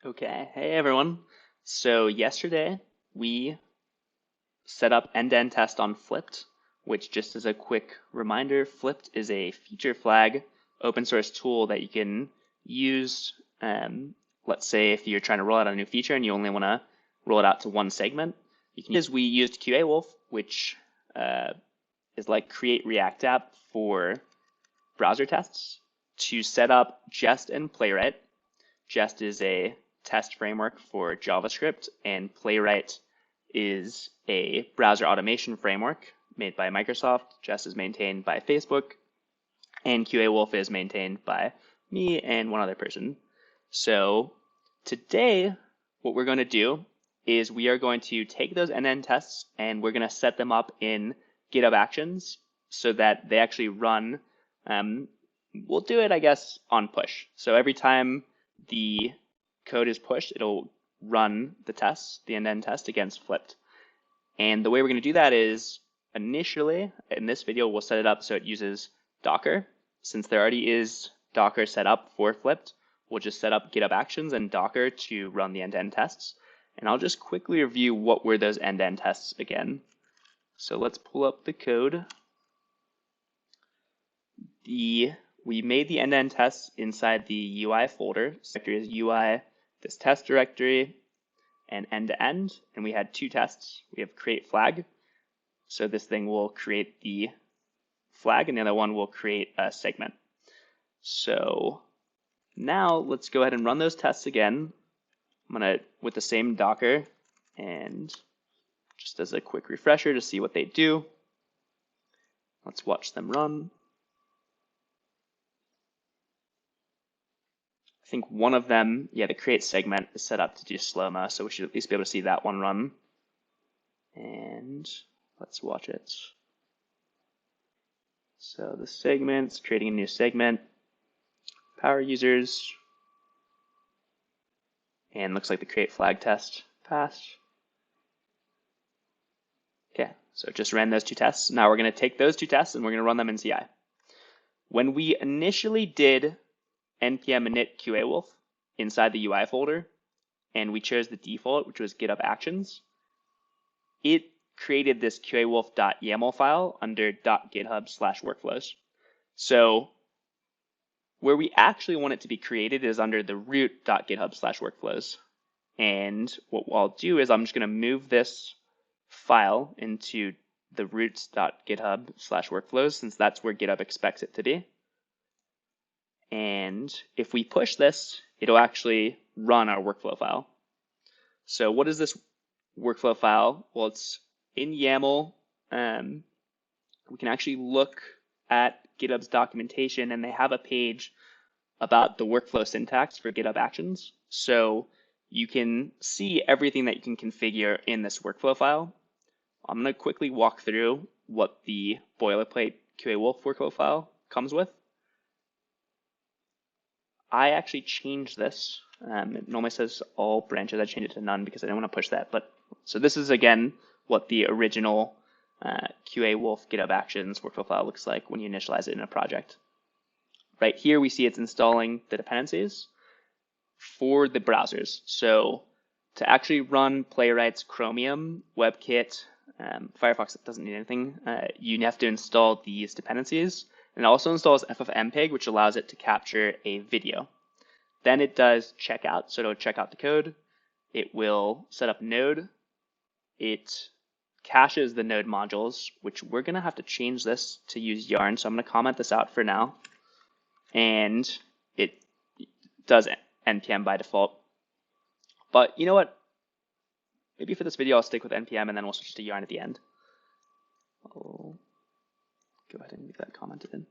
Okay, hey everyone. So yesterday we set up end-to-end test on Flipt, which, just as a quick reminder, Flipt is a feature flag open source tool that you can use. Let's say if you're trying to roll out a new feature and you only want to roll it out to one segment, you can use. We used QA-Wolf, which is like Create React App for browser tests, to set up Jest and Playwright. Jest is a test framework for JavaScript, and Playwright is a browser automation framework made by Microsoft. Jest is maintained by Facebook, and QA-Wolf is maintained by me and one other person. So today, what we're going to do is we are going to take those end-to-end tests and we're going to set them up in GitHub Actions so that they actually run. We'll do it, I guess, on push. So every time the code is pushed, it'll run the test, the end-to-end test against Flipt. And the way we're going to do that is initially in this video, we'll set it up so it uses Docker. Since there already is Docker set up for Flipt, we'll just set up GitHub Actions and Docker to run the end-to-end tests. And I'll just quickly review what were those end-to-end tests again. So let's pull up the code. We made the end-to-end tests inside the UI folder. So directory is UI, this test directory, and end-to-end. And we had two tests. We have create flag. So this thing will create the flag, and the other one will create a segment. So now let's go ahead and run those tests again. I'm gonna, with the same Docker, and just as a quick refresher to see what they do. Let's watch them run. I think one of them, the create segment is set up to do slow-mo, so we should at least be able to see that one run. And let's watch it. So the segment's creating a new segment, power users, and looks like the create flag test passed. Okay, so it just ran those two tests. Now we're going to take those two tests and we're going to run them in CI. When we initially did npm init QA-Wolf inside the UI folder, and we chose the default, which was GitHub Actions, it created this QA-Wolf.yaml file under .github/workflows. So where we actually want it to be created is under the root.github/workflows. And what I'll do is I'm just going to move this file into the roots.github/workflows, since that's where GitHub expects it to be. And if we push this, it'll actually run our workflow file. So what is this workflow file? Well, it's in YAML. We can actually look at GitHub's documentation, and they have a page about the workflow syntax for GitHub Actions. So you can see everything that you can configure in this workflow file. I'm going to quickly walk through what the boilerplate QA-Wolf workflow file comes with. I actually changed this. It normally says all branches. I changed it to none because I didn't want to push that. But so this is, again, what the original QA-Wolf GitHub Actions workflow file looks like when you initialize it in a project. Right here, we see it's installing the dependencies for the browsers. So to actually run Playwright's Chromium, WebKit, Firefox doesn't need anything. You have to install these dependencies. And it also installs ffmpeg, which allows it to capture a video. Then it does checkout, so it'll check out the code. It will set up Node. It caches the Node modules, which we're going to have to change this to use Yarn, so I'm going to comment this out for now. And it does npm by default. But you know what? Maybe for this video, I'll stick with npm, and then we'll switch to Yarn at the end. Go ahead and leave that commented in.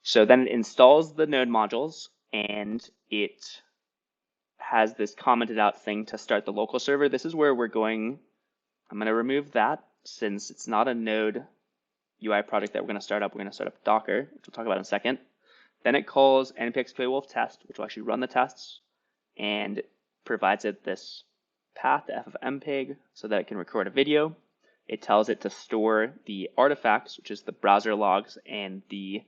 So then it installs the Node modules, and it has this commented out thing to start the local server. This is where we're going. I'm going to remove that since it's not a Node UI project that we're going to start up. We're going to start up Docker, which we'll talk about in a second. Then it calls npx QA-Wolf test, which will actually run the tests, and provides it this path to ffmpeg so that it can record a video. It tells it to store the artifacts, which is the browser logs and the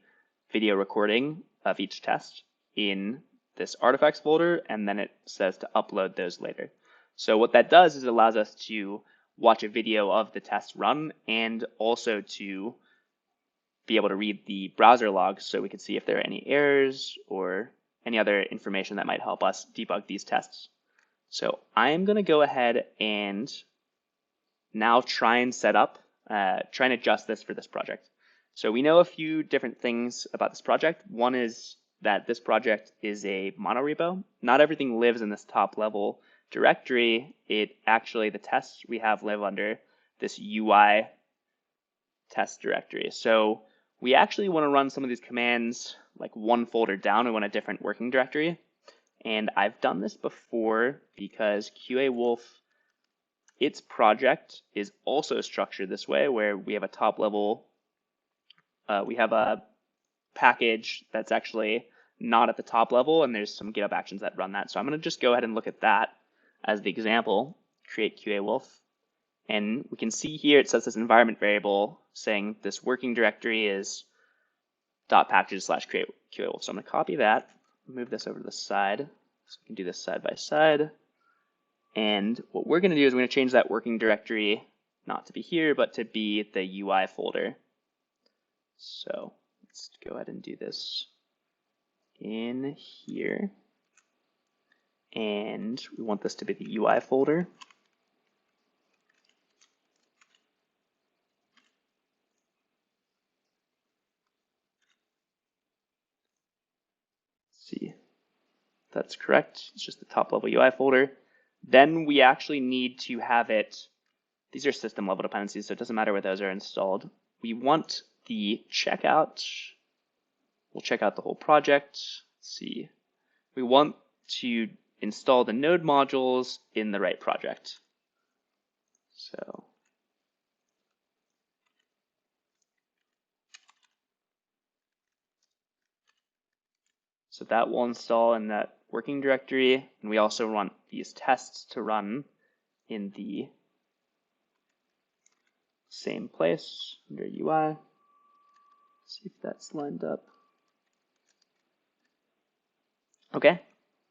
video recording of each test, in this artifacts folder, and then it says to upload those later. So what that does is it allows us to watch a video of the test run and also to be able to read the browser logs so we can see if there are any errors or any other information that might help us debug these tests. So I'm going to go ahead and now try and try and adjust this for this project. So we know a few different things about this project. One is that this project is a monorepo. Not everything lives in this top level directory. The tests we have live under this UI test directory. So we actually want to run some of these commands like one folder down. We want a different working directory. And I've done this before because QA Wolf, its project is also structured this way, where we have a top level, we have a package that's actually not at the top level, and there's some GitHub actions that run that. So I'm going to just go ahead and look at that as the example, create QA Wolf. And we can see here it says this environment variable saying this working directory is .packages/create QA Wolf. So I'm going to copy that, move this over to the side, so we can do this side by side. And what we're going to do is we're going to change that working directory not to be here, but to be the UI folder. So let's go ahead and do this in here. And we want this to be the UI folder. Let's see, that's correct. It's just the top level UI folder. Then we actually need to have it, these are system level dependencies, so it doesn't matter where those are installed. We want the checkout, we'll check out the whole project. Let's see, we want to install the node modules in the right project. So that will install in that working directory, and we also want these tests to run in the same place under UI. See if that's lined up. Okay,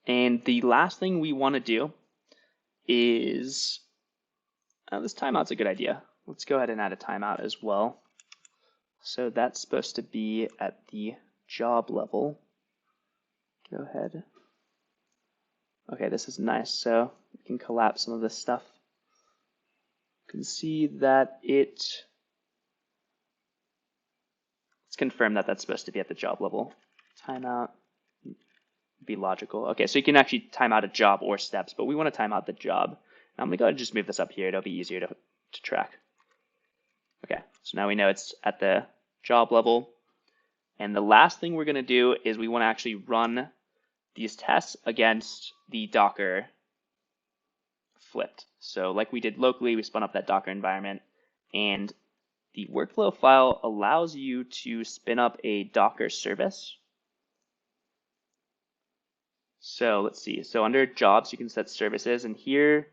and the last thing we want to do is, this timeout's a good idea. Let's go ahead and add a timeout as well. So that's supposed to be at the job level. Go ahead. Okay, this is nice. So we can collapse some of this stuff. You can see that let's confirm that that's supposed to be at the job level. Timeout, be logical. Okay, so you can actually time out a job or steps, but we want to time out the job. Now I'm gonna go ahead and just move this up here. It'll be easier to track. Okay, so now we know it's at the job level. And the last thing we're gonna do is we want to actually run these tests against the Docker Flipt. So like we did locally, we spun up that Docker environment, and the workflow file allows you to spin up a Docker service. So let's see. So under jobs, you can set services, and here,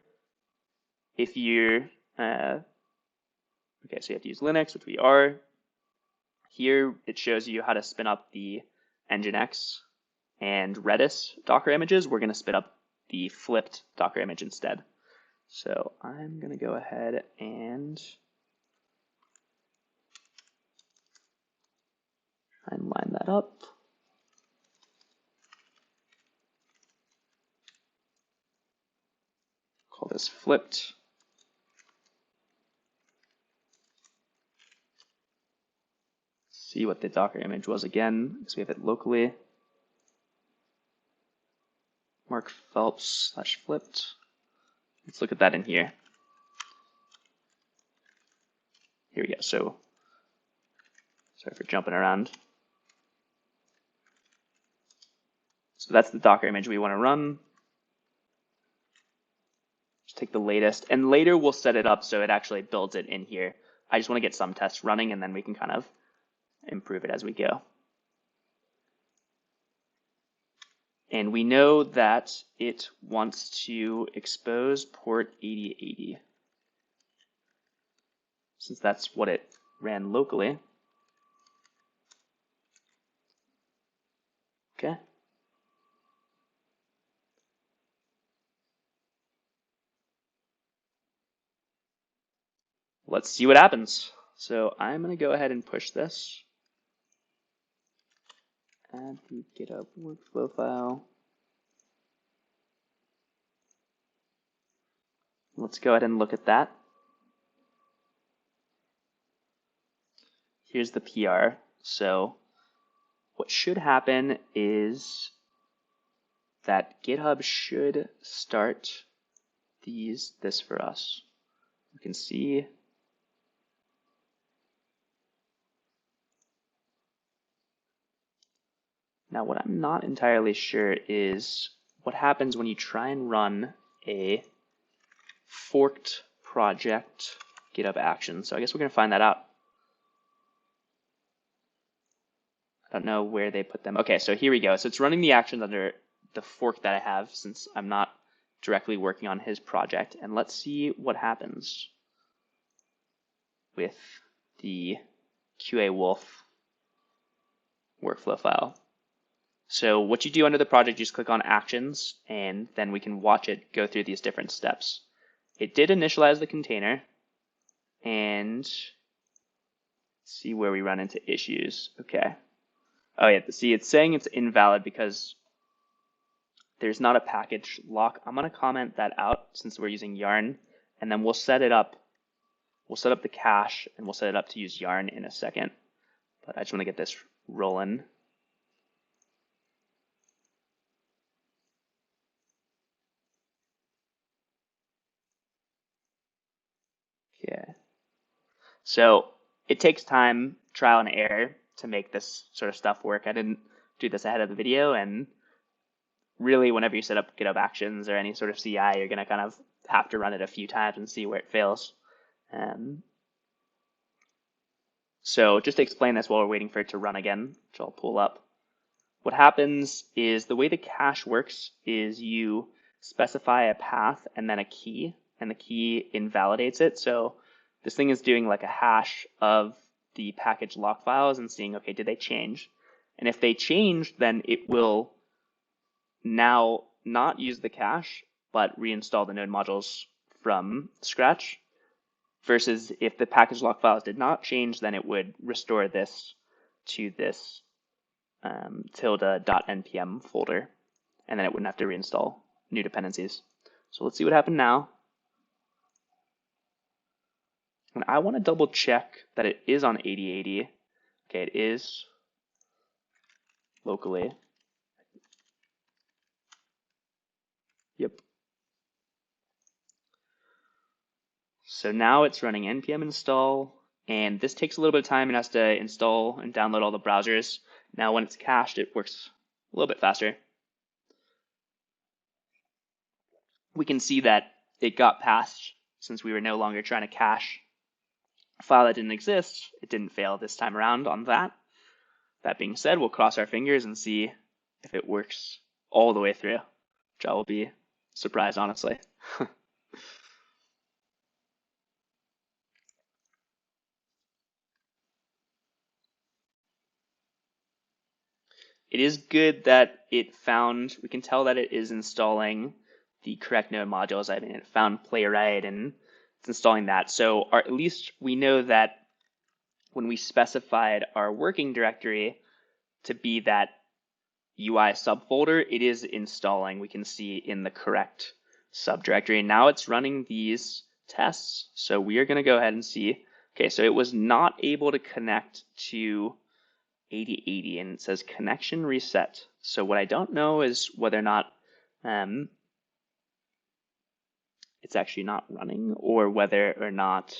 if you're okay, so you have to use Linux, which we are. Here it shows you how to spin up the Nginx and Redis Docker images. We're going to spin up the Flipt Docker image instead. So I'm going to go ahead and try and line that up. Call this Flipt. See what the Docker image was again, because we have it locally. Mark Phelps / Flipt. Let's look at that in here. Here we go. So sorry for jumping around. So that's the Docker image we want to run. Just take the latest, and later we'll set it up so it actually builds it in here. I just want to get some tests running, and then we can kind of improve it as we go. And we know that it wants to expose port 8080, since that's what it ran locally. Okay. let's see what happens. So I'm going to go ahead and push this. Add the GitHub workflow file. Let's go ahead and look at that. Here's the PR. So what should happen is that GitHub should start this for us. You can see now what I'm not entirely sure is what happens when you try and run a forked project GitHub Actions. So I guess we're going to find that out. I don't know where they put them. Okay, so here we go. So it's running the actions under the fork that I have since I'm not directly working on his project. And let's see what happens with the QA Wolf workflow file. So what you do under the project, you just click on Actions, and then we can watch it go through these different steps. It did initialize the container, and see where we run into issues. Okay. Oh yeah, see, it's saying it's invalid because there's not a package lock. I'm going to comment that out since we're using Yarn, and then we'll set it up. We'll set up the cache, and we'll set it up to use Yarn in a second. But I just want to get this rolling. Okay. So it takes time, trial and error, to make this sort of stuff work. I didn't do this ahead of the video, and really whenever you set up GitHub Actions or any sort of CI, you're going to kind of have to run it a few times and see where it fails. So just to explain this while we're waiting for it to run again, which I'll pull up. What happens is the way the cache works is you specify a path and then a key, and the key invalidates it. So this thing is doing like a hash of the package lock files and seeing, okay, did they change? And if they change, then it will now not use the cache, but reinstall the node modules from scratch. Versus if the package lock files did not change, then it would restore this to this tilde.npm folder, and then it wouldn't have to reinstall new dependencies. So let's see what happened now. And I want to double check that it is on 8080. Okay, it is locally. Yep. So now it's running npm install, and this takes a little bit of time. It has to install and download all the browsers. Now when it's cached, it works a little bit faster. We can see that it got passed since we were no longer trying to cache a file that didn't exist. It didn't fail this time around on that. That being said, we'll cross our fingers and see if it works all the way through, which I will be surprised, honestly. It is good that it found, we can tell that it is installing the correct node modules. I mean, it found Playwright and it's installing that. So at least we know that when we specified our working directory to be that UI subfolder, it is installing. We can see in the correct subdirectory. And now it's running these tests. So we are going to go ahead and see. Okay, so it was not able to connect to 8080, and it says connection reset. So what I don't know is whether or not it's actually not running, or whether or not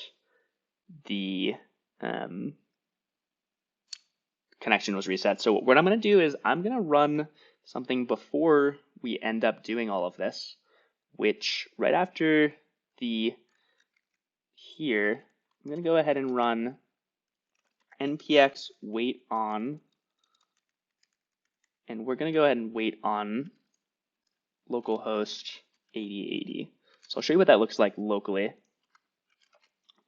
the connection was reset. So what I'm going to do is I'm going to run something before we end up doing all of this, which right after the here, I'm going to go ahead and run npx wait on, and we're going to go ahead and wait on localhost 8080. So I'll show you what that looks like locally.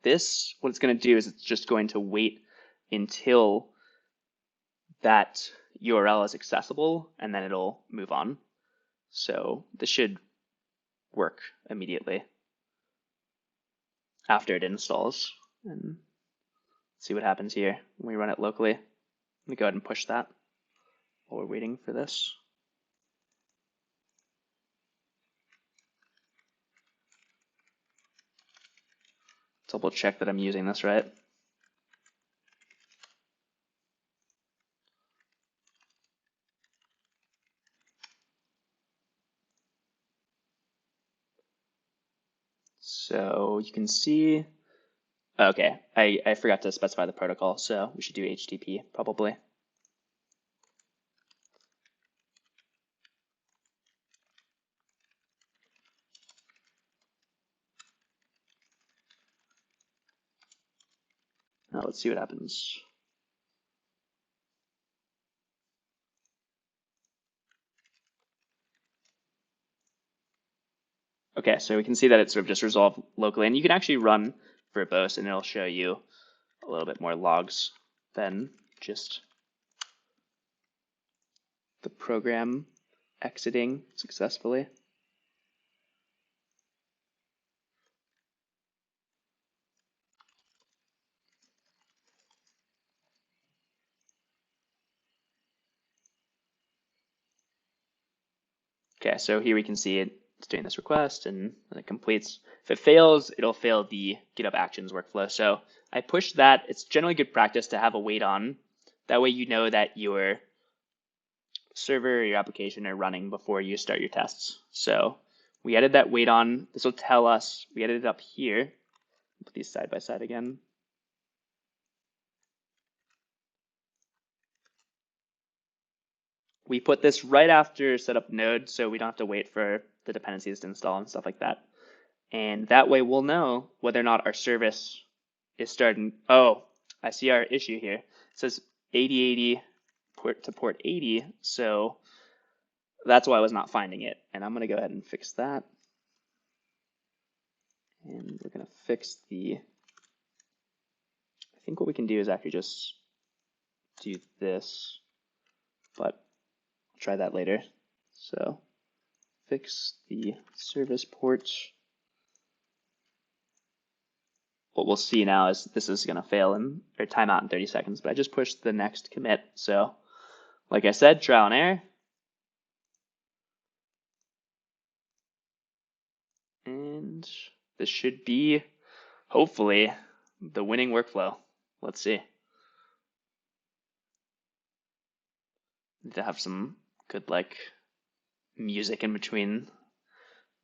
This, what it's going to do is it's just going to wait until that URL is accessible, and then it'll move on. So this should work immediately after it installs. and see what happens here when we run it locally. Let me go ahead and push that while we're waiting for this. Double check that I'm using this right. So you can see, okay, I forgot to specify the protocol, so we should do HTTP probably. Now let's see what happens. Okay, so we can see that it's sort of just resolved locally, and you can actually run verbose and it'll show you a little bit more logs than just the program exiting successfully. Okay, so here we can see it's doing this request and when it completes. If it fails, it'll fail the GitHub Actions workflow. So I pushed that. It's generally good practice to have a wait on. That way you know that your server or your application are running before you start your tests. So we added that wait on. This will tell us, we added it up here. Put these side by side again. We put this right after setup node, so we don't have to wait for the dependencies to install and stuff like that. And that way we'll know whether or not our service is starting. Oh, I see our issue here. It says 8080 port to port 80, so that's why I was not finding it. And I'm gonna go ahead and fix that. And we're gonna fix the, I think what we can do is actually just do this, but I'll try that later. So fix the service port. What we'll see now is this is going to fail or time out in 30 seconds, but I just pushed the next commit. So like I said, trial and error. And this should be, hopefully, the winning workflow. Let's see. Need to have some good like music in between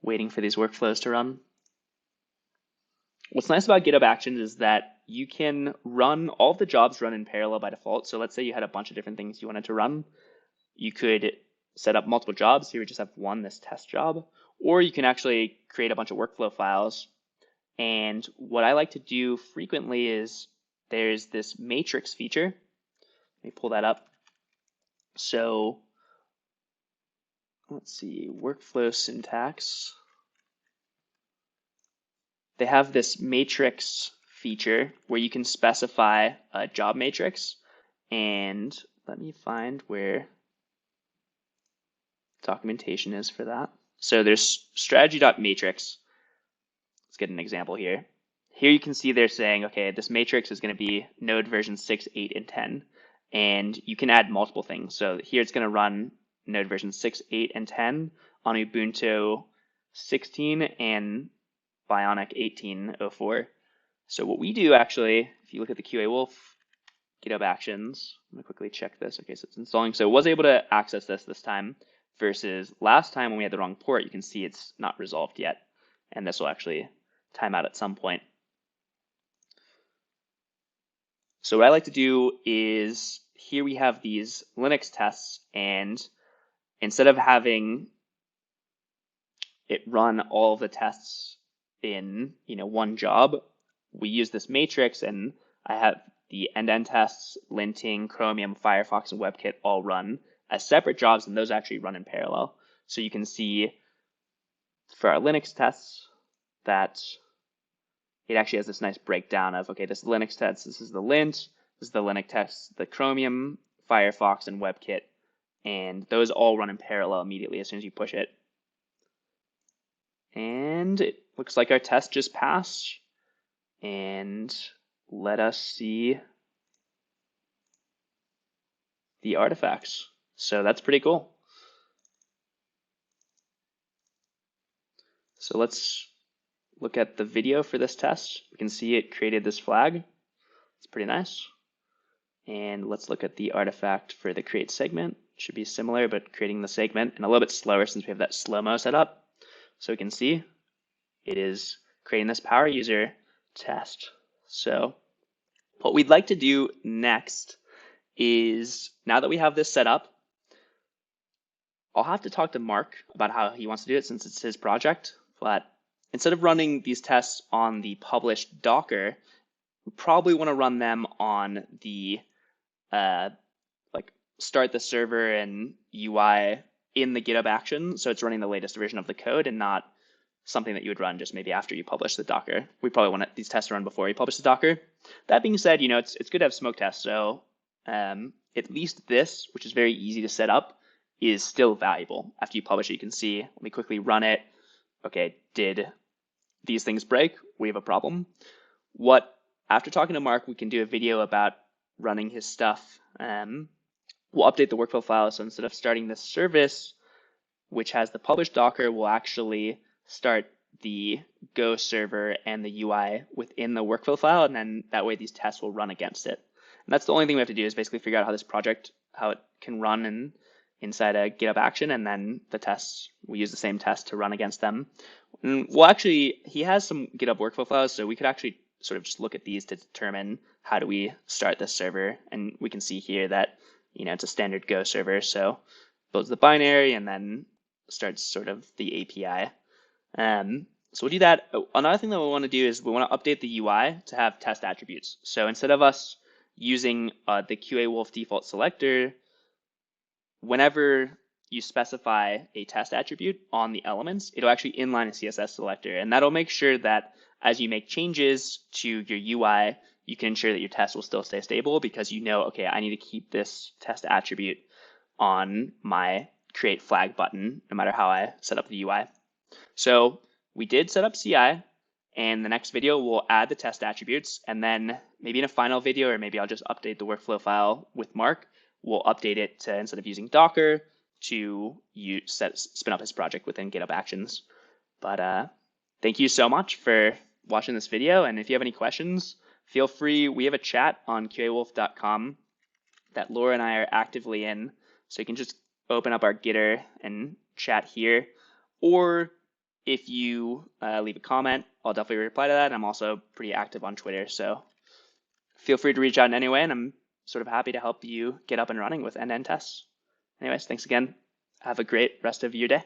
waiting for these workflows to run. What's nice about GitHub Actions is that you can run all the jobs run in parallel by default. So let's say you had a bunch of different things you wanted to run. You could set up multiple jobs. Here we just have one, this test job, or you can actually create a bunch of workflow files. And what I like to do frequently is there's this matrix feature. Let me pull that up. So let's see, workflow syntax. They have this matrix feature where you can specify a job matrix. And let me find where documentation is for that. So there's strategy.matrix. Let's get an example here. Here you can see they're saying, okay, this matrix is going to be node version 6, 8, and 10. And you can add multiple things. So here it's going to run node version 6, 8, and 10 on Ubuntu 16 and Bionic 18.04. So what we do actually, if you look at the QA Wolf GitHub Actions, I'm going to quickly check this. Okay, so it's installing. So it was able to access this time versus last time when we had the wrong port. You can see it's not resolved yet. And this will actually time out at some point. So what I like to do is here we have these Linux tests, and instead of having it run all of the tests in one job, we use this matrix, and I have the end-to-end tests, linting, Chromium, Firefox, and WebKit all run as separate jobs, and those actually run in parallel. So you can see for our Linux tests that it actually has this nice breakdown of, okay, this is Linux test, this is the lint, this is the Linux test, the Chromium, Firefox, and WebKit, and those all run in parallel immediately as soon as you push it. And it looks like our test just passed, and let us see the artifacts. So that's pretty cool. So let's look at the video for this test. We can see it created this flag. It's pretty nice. And let's look at the artifact for the create segment. It should be similar, but creating the segment and a little bit slower since we have that slow-mo set up. So we can see it is creating this power user test. So what we'd like to do next is, now that we have this set up, I'll have to talk to Mark about how he wants to do it since it's his project. But instead of running these tests on the published Docker, we probably want to run them on the like start the server and UI in the GitHub action. So it's running the latest version of the code and not something that you would run just maybe after you publish the Docker. We probably want these tests to run before you publish the Docker. That being said, it's good to have smoke tests. So at least this, which is very easy to set up, is still valuable. After you publish it, you can see, let me quickly run it. Okay, did these things break? We have a problem. After talking to Mark, we can do a video about running his stuff. We'll update the workflow file. So instead of starting this service, which has the published Docker, we'll actually start the Go server and the UI within the workflow file. And then that way these tests will run against it. And that's the only thing we have to do is basically figure out how this project, how it can run inside a GitHub action. And then the tests, we use the same test to run against them. And he has some GitHub workflow files. So we could actually sort of just look at these to determine how do we start this server. And we can see here that, it's a standard Go server. So builds the binary and then starts sort of the API. So we'll do that. Another thing that we want to do is we want to update the UI to have test attributes. So instead of us using the QA Wolf default selector, whenever you specify a test attribute on the elements, it'll actually inline a CSS selector. And that'll make sure that as you make changes to your UI, you can ensure that your test will still stay stable because okay, I need to keep this test attribute on my create flag button, no matter how I set up the UI. So we did set up CI, and the next video we'll add the test attributes, and then maybe in a final video, or maybe I'll just update the workflow file with Mark, we'll update it to, instead of using Docker, to spin up his project within GitHub Actions. But thank you so much for watching this video, and if you have any questions, feel free. We have a chat on qawolf.com that Laura and I are actively in, so you can just open up our Gitter and chat here. Or if you leave a comment, I'll definitely reply to that. And I'm also pretty active on Twitter, so feel free to reach out in any way, and I'm sort of happy to help you get up and running with end-to-end tests. Anyways, thanks again. Have a great rest of your day.